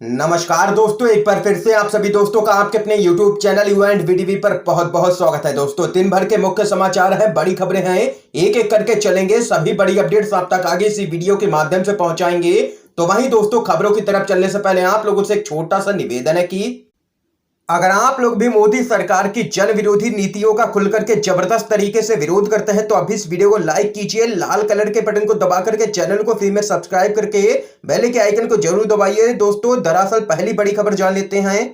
नमस्कार दोस्तों, एक बार फिर से आप सभी दोस्तों का आपके अपने YouTube चैनल यू एंड वीडीवी पर बहुत बहुत स्वागत है। दोस्तों, दिन भर के मुख्य समाचार हैं, बड़ी खबरें हैं, एक एक करके चलेंगे। सभी बड़ी अपडेट्स आप तक आगे इसी वीडियो के माध्यम से पहुंचाएंगे। तो वहीं दोस्तों, खबरों की तरफ चलने से पहले आप लोगों से एक छोटा सा निवेदन है कि अगर आप लोग भी मोदी सरकार की जन विरोधी नीतियों का खुल करके जबरदस्त तरीके से विरोध करते हैं तो अभी इस वीडियो को लाइक कीजिए, लाल कलर के बटन को दबा करके चैनल को फ्री में सब्सक्राइब करके बेल के आइकन को जरूर दबाइए। दोस्तों, दरअसल पहली बड़ी खबर जान लेते हैं।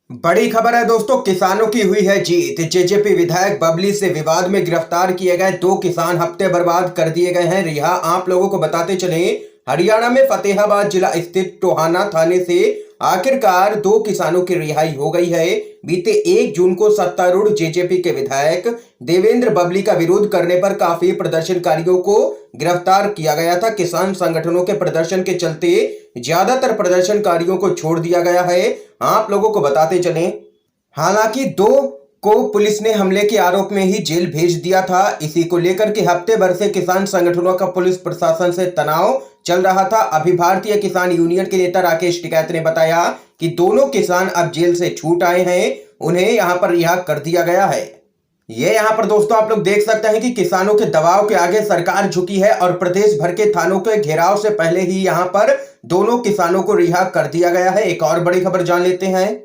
बड़ी खबर है दोस्तों, किसानों की हुई है जीत। जेजेपी विधायक बबली से विवाद में गिरफ्तार किए गए 2 किसान हफ्ते बर्बाद कर दिए गए हैं रिहा। आप लोगों को बताते चले, हरियाणा में फतेहाबाद जिला स्थित टोहाना थाने से आखिरकार 2 किसानों की रिहाई हो गई है। बीते 1 जून को सत्तारूढ़ जेजेपी के विधायक देवेंद्र बबली का विरोध करने पर काफी प्रदर्शनकारियों को गिरफ्तार किया गया था। किसान संगठनों के प्रदर्शन के चलते ज्यादातर प्रदर्शनकारियों को छोड़ दिया गया है। आप लोगों को बताते चलें, हालांकि 2 को पुलिस ने हमले के आरोप में ही जेल भेज दिया था। इसी को लेकर के हफ्ते भर से किसान संगठनों का पुलिस प्रशासन से तनाव चल रहा था। अभी भारतीय किसान यूनियन के नेता राकेश टिकैत ने बताया कि दोनों किसान अब जेल से छूट आए हैं, उन्हें यहां पर रिहा कर दिया गया है। ये यहां पर दोस्तों आप लोग देख सकते हैं कि किसानों के दबाव के आगे सरकार झुकी है और प्रदेश भर के थानों के घेराव से पहले ही यहां पर दोनों किसानों को रिहा कर दिया गया है। एक और बड़ी खबर जान लेते हैं।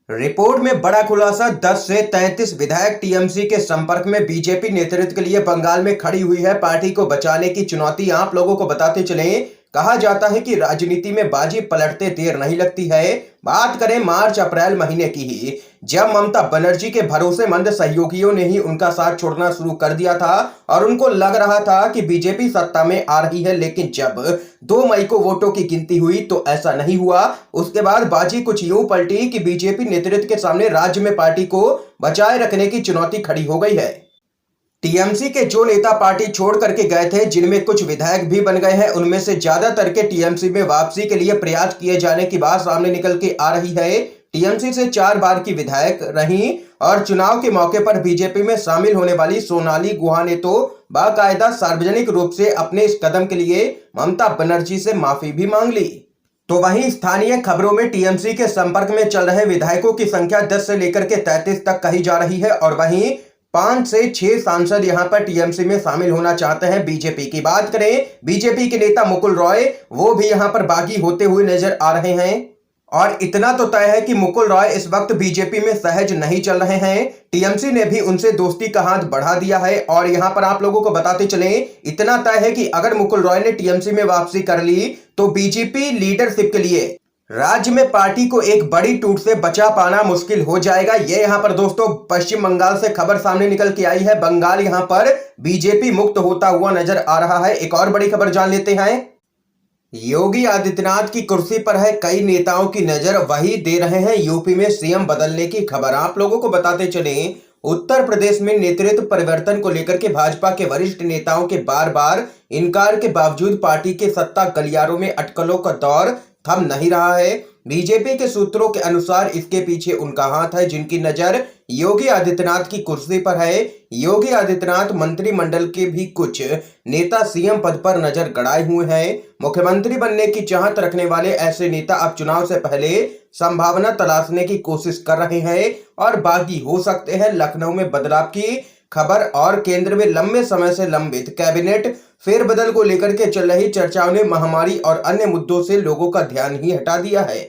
रिपोर्ट में बड़ा खुलासा, 10 से 33 विधायक टीएमसी के संपर्क में। बीजेपी नेतृत्व के लिए बंगाल में खड़ी हुई है पार्टी को बचाने की चुनौती। आप लोगों को बताते चलें, कहा जाता है कि राजनीति में बाजी पलटते देर नहीं लगती है। बात करें मार्च अप्रैल महीने की ही, जब ममता बनर्जी के भरोसेमंद सहयोगियों ने ही उनका साथ छोड़ना शुरू कर दिया था और उनको लग रहा था कि बीजेपी सत्ता में आ रही है। लेकिन जब 2 मई को वोटों की गिनती हुई तो ऐसा नहीं हुआ। उसके बाद बाजी कुछ यूं पलटी कि बीजेपी नेतृत्व के सामने राज्य में पार्टी को बचाए रखने की चुनौती खड़ी हो गई है। टीएमसी के जो नेता पार्टी छोड़ करके गए थे, जिनमें कुछ विधायक भी बन गए हैं, उनमें से ज्यादातर के टीएमसी में वापसी के लिए प्रयास किए जाने की बात सामने निकल के आ रही है। टीएमसी से 4 बार की विधायक रहीं और चुनाव के मौके पर बीजेपी में शामिल होने वाली सोनाली गुहा ने तो बाकायदा सार्वजनिक रूप से अपने इस कदम के लिए ममता बनर्जी से माफी भी मांग ली। तो वहीं स्थानीय खबरों में टीएमसी के संपर्क में चल रहे विधायकों की संख्या 10 से लेकर के 33 तक कही जा रही है और वहीं 5 से 6 सांसद यहां पर टीएमसी में शामिल होना चाहते हैं। बीजेपी की बात करें, बीजेपी के नेता मुकुल रॉय, वो भी यहां पर बागी होते हुए नजर आ रहे हैं और इतना तो तय है कि मुकुल रॉय इस वक्त बीजेपी में सहज नहीं चल रहे हैं। टीएमसी ने भी उनसे दोस्ती का हाथ बढ़ा दिया है और यहां पर आप लोगों को बताते चलें, इतना तय है कि अगर मुकुल रॉय ने टीएमसी में वापसी कर ली तो बीजेपी लीडरशिप के लिए राज्य में पार्टी को एक बड़ी टूट से बचा पाना मुश्किल हो जाएगा। ये यहां पर दोस्तों पश्चिम बंगाल से खबर सामने निकल के आई है। बंगाल यहां पर बीजेपी मुक्त होता हुआ नजर आ रहा है। एक और बड़ी खबर जान लेते हैं। योगी आदित्यनाथ की कुर्सी पर है कई नेताओं की नजर, वही दे रहे हैं यूपी में सीएम बदलने की खबर। आप लोगों को बताते चले, उत्तर प्रदेश में नेतृत्व परिवर्तन को लेकर के भाजपा के वरिष्ठ नेताओं के बार बार इनकार के बावजूद पार्टी के सत्ता गलियारों में अटकलों का दौर थम नहीं रहा है। बीजेपी के सूत्रों के अनुसार इसके पीछे उनका हाथ है, जिनकी नजर योगी आदित्यनाथ की कुर्सी पर है। योगी आदित्यनाथ मंत्रिमंडल के भी कुछ नेता सीएम पद पर नजर गड़ाए हुए हैं। मुख्यमंत्री बनने की चाहत रखने वाले ऐसे नेता अब चुनाव से पहले संभावना तलाशने की कोशिश कर रहे हैं और बागी हो सकते हैं। लखनऊ में बदलाव की खबर और केंद्र में लंबे समय से लंबित कैबिनेट फेरबदल को लेकर के चल रही चर्चाओं ने महामारी और अन्य मुद्दों से लोगों का ध्यान ही हटा दिया है।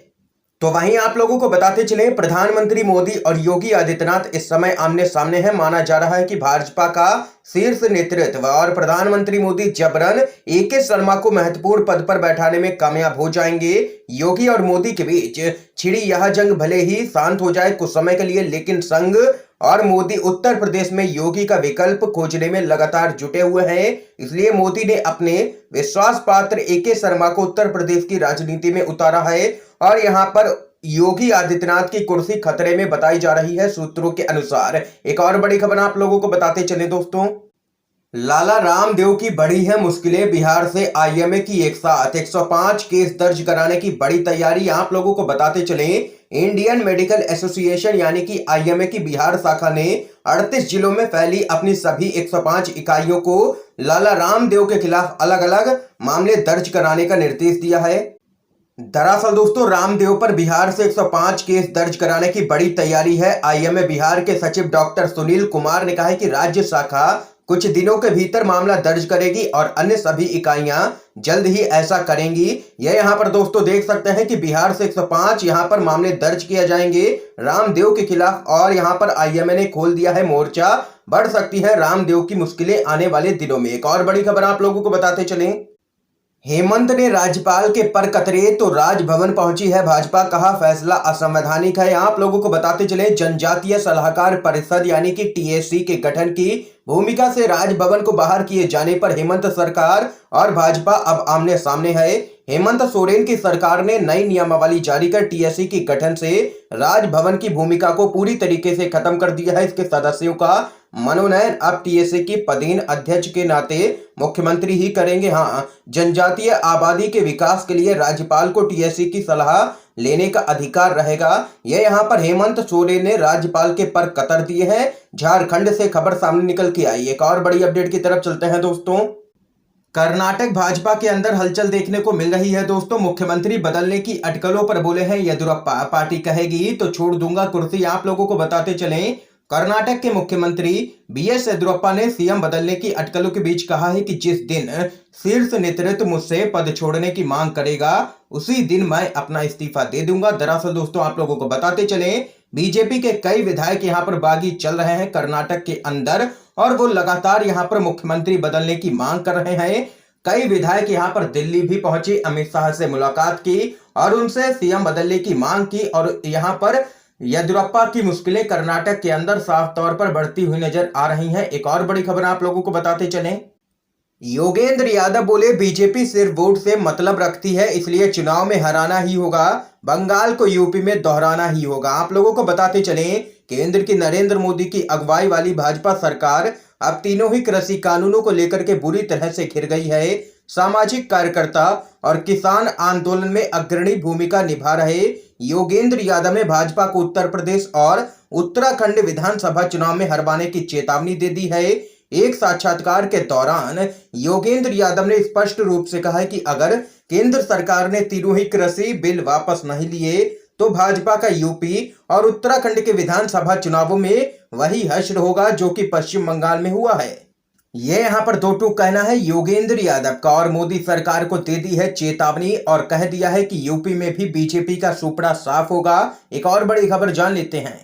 तो वहीं आप लोगों को बताते चले, प्रधानमंत्री मोदी और योगी आदित्यनाथ इस समय आमने सामने हैं। माना जा रहा है कि भाजपा का शीर्ष नेतृत्व और प्रधानमंत्री मोदी जबरन एके शर्मा को महत्वपूर्ण पद पर बैठाने में कामयाब हो जाएंगे। योगी और मोदी के बीच छिड़ी यह जंग भले ही शांत हो जाए कुछ समय के लिए, लेकिन संघ और मोदी उत्तर प्रदेश में योगी का विकल्प खोजने में लगातार जुटे हुए हैं। इसलिए मोदी ने अपने विश्वास पात्र एके शर्मा को उत्तर प्रदेश की राजनीति में उतारा है और यहां पर योगी आदित्यनाथ की कुर्सी खतरे में बताई जा रही है सूत्रों के अनुसार। एक और बड़ी खबर आप लोगों को बताते चले दोस्तों, लाला रामदेव की बड़ी है मुश्किलें। बिहार से आईएमए की एक साथ 105 केस दर्ज कराने की बड़ी तैयारी। आप लोगों को बताते चले, इंडियन मेडिकल एसोसिएशन यानी कि आईएमए की बिहार शाखा ने 38 जिलों में फैली अपनी सभी 105 इकाइयों को लाला रामदेव के खिलाफ अलग अलग मामले दर्ज कराने का निर्देश दिया है। दरअसल दोस्तों रामदेव पर बिहार से 105 केस दर्ज कराने की बड़ी तैयारी है। आईएमए बिहार के सचिव डॉक्टर सुनील कुमार ने कहा है कि राज्य शाखा कुछ दिनों के भीतर मामला दर्ज करेगी और अन्य सभी इकाइयां जल्द ही ऐसा करेंगी। यह यहां पर दोस्तों देख सकते हैं कि बिहार से 105 यहां पर मामले दर्ज किए जाएंगे रामदेव के खिलाफ और यहां पर आईएमए ने खोल दिया है मोर्चा। बढ़ सकती है रामदेव की मुश्किलें आने वाले दिनों में। एक और बड़ी खबर आप लोगों को बताते चलें, हेमंत ने राज्यपाल के पर कतरे तो राजभवन पहुंची है भाजपा, कहा फैसला असंवैधानिक है। आप लोगों को बताते चले जनजातीय सलाहकार परिषद यानी कि टीएससी के गठन की भूमिका से राजभवन को बाहर किए जाने पर हेमंत सरकार और भाजपा अब आमने सामने है। हेमंत सोरेन की सरकार ने नई नियमावली जारी कर टीएससी के गठन से राजभवन की भूमिका को पूरी तरीके से खत्म कर दिया है। इसके सदस्यों का मनोनयन अब टीएससी की पदेन अध्यक्ष के नाते मुख्यमंत्री ही करेंगे। हाँ, जनजातीय आबादी के विकास के लिए राज्यपाल को टीएससी की सलाह लेने का अधिकार रहेगा। यह यहां पर हेमंत सोरेन ने राज्यपाल के पर कतर दिए हैं। झारखंड से खबर सामने निकल के आई। एक और बड़ी अपडेट की तरफ चलते हैं दोस्तों, कर्नाटक भाजपा के अंदर हलचल देखने को मिल रही है दोस्तों। मुख्यमंत्री बदलने की अटकलों पर बोले हैं येदियुरप्पा, पार्टी कहेगी तो छोड़ दूंगा कुर्सी। आप लोगों को बताते चलें कर्नाटक के मुख्यमंत्री बीएस येदियुरप्पा ने सीएम बदलने की अटकलों के बीच कहा है कि जिस दिन शीर्ष नेतृत्व मुझसे पद छोड़ने की मांग करेगा उसी दिन मैं अपना इस्तीफा दे दूंगा। दरअसल दोस्तों आप लोगों को बताते चलें बीजेपी के कई विधायक यहां पर बागी चल रहे हैं कर्नाटक के अंदर और वो लगातार यहां पर मुख्यमंत्री बदलने की मांग कर रहे हैं। कई विधायक यहां पर दिल्ली भी पहुंचे, अमित शाह से मुलाकात की और उनसे सीएम बदलने की मांग की और यहां पर येदियुरप्पा की मुश्किलें कर्नाटक के अंदर साफ तौर पर बढ़ती हुई नजर आ रही हैं। एक और बड़ी खबर आप लोगों को बताते चलें, योगेंद्र यादव बोले बीजेपी सिर्फ वोट से मतलब रखती है इसलिए चुनाव में हराना ही होगा, बंगाल को यूपी में दोहराना ही होगा। आप लोगों को बताते चलें केंद्र की नरेंद्र मोदी की अगुवाई वाली भाजपा सरकार अब तीनों ही कृषि कानूनों को लेकर के बुरी तरह से घिर गई है। सामाजिक कार्यकर्ता और किसान आंदोलन में अग्रणी भूमिका निभा रहे योगेंद्र यादव ने भाजपा को उत्तर प्रदेश और उत्तराखंड विधानसभा चुनाव में हरवाने की चेतावनी दे दी है। एक साक्षात्कार के दौरान योगेंद्र यादव ने स्पष्ट रूप से कहा है कि अगर केंद्र सरकार ने तीनों ही कृषि बिल वापस नहीं लिए तो भाजपा का यूपी और उत्तराखंड के विधानसभा चुनावों में वही हश्र होगा जो कि पश्चिम बंगाल में हुआ है। ये यहाँ पर दो टूक कहना है योगेंद्र यादव का और मोदी सरकार को दे दी है चेतावनी और कह दिया है कि यूपी में भी बीजेपी का सुपड़ा साफ होगा। एक और बड़ी खबर जान लेते हैं,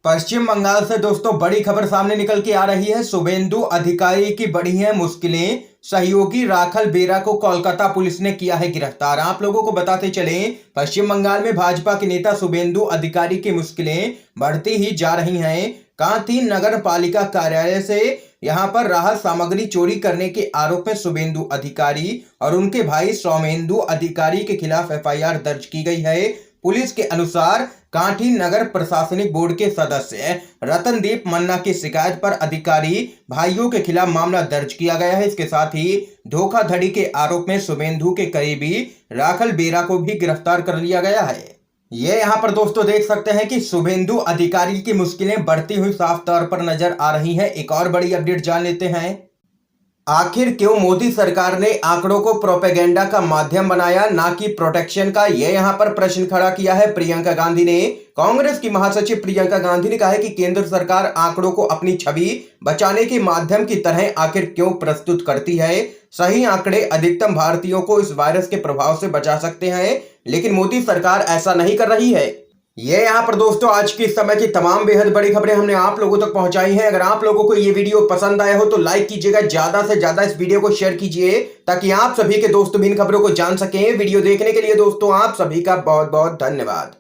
पश्चिम बंगाल से दोस्तों बड़ी खबर सामने निकल के आ रही है। शुभेंदु अधिकारी की बढ़ी है मुश्किलें, सहयोगी राखल बेरा को कोलकाता पुलिस ने किया है गिरफ्तार। आप लोगों को बताते चलें पश्चिम बंगाल में भाजपा के नेता शुभेंदु अधिकारी की मुश्किलें बढ़ती ही जा रही हैं। कांती नगर पालिका कार्यालय से यहां पर राहत सामग्री चोरी करने के आरोप में शुभेंदु अधिकारी और उनके भाई सौमेंदु अधिकारी के खिलाफ एफआईआर दर्ज की गई है। पुलिस के अनुसार कांठी नगर प्रशासनिक बोर्ड के सदस्य रतनदीप मन्ना की शिकायत पर अधिकारी भाइयों के खिलाफ मामला दर्ज किया गया है। इसके साथ ही धोखाधड़ी के आरोप में शुभेंदु के करीबी राखल बेरा को भी गिरफ्तार कर लिया गया है। ये यहाँ पर दोस्तों देख सकते हैं कि शुभेंदु अधिकारी की मुश्किलें बढ़ती हुई साफ तौर पर नजर आ रही हैं। एक और बड़ी अपडेट जान लेते हैं, आखिर क्यों मोदी सरकार ने आंकड़ों को प्रोपेगेंडा का माध्यम बनाया ना कि प्रोटेक्शन का। यह यहां पर प्रश्न खड़ा किया है प्रियंका गांधी ने। कांग्रेस की महासचिव प्रियंका गांधी ने कहा है कि केंद्र सरकार आंकड़ों को अपनी छवि बचाने के माध्यम की तरह आखिर क्यों प्रस्तुत करती है। सही आंकड़े अधिकतम भारतीयों को इस वायरस के प्रभाव से बचा सकते हैं, लेकिन मोदी सरकार ऐसा नहीं कर रही है। ये यहाँ पर दोस्तों आज की समय की तमाम बेहद बड़ी खबरें हमने आप लोगों तक पहुंचाई हैं। अगर आप लोगों को ये वीडियो पसंद आया हो तो लाइक कीजिएगा, ज्यादा से ज्यादा इस वीडियो को शेयर कीजिए ताकि आप सभी के दोस्तों भी इन खबरों को जान सकें। वीडियो देखने के लिए दोस्तों आप सभी का बहुत बहुत धन्यवाद।